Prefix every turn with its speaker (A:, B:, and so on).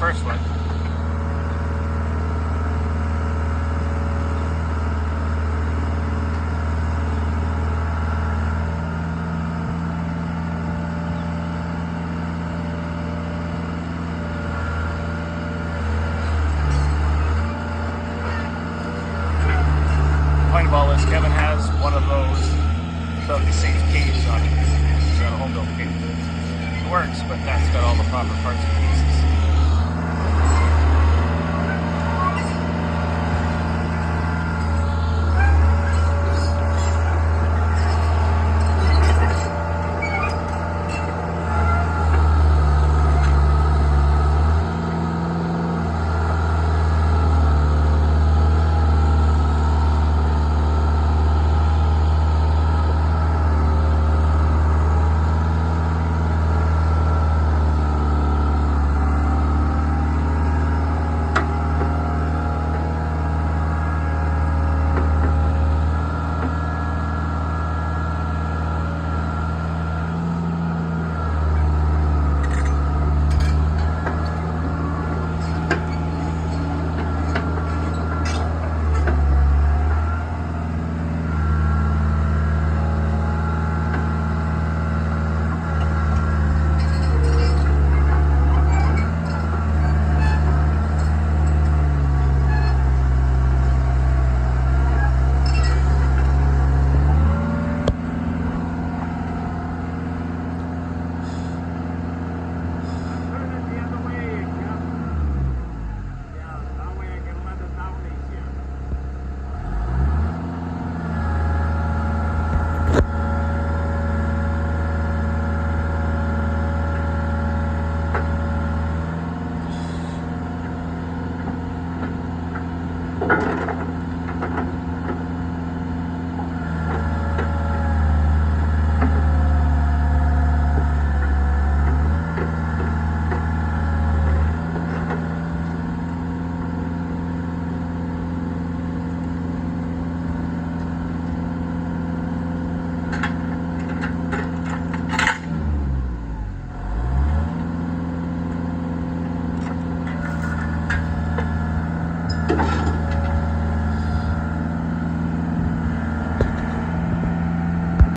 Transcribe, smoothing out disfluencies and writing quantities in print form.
A: first one. Point of all this, Kevin has one of those belt-safe caves on it. It's got a home built cave. It works, but that's got all the proper parts.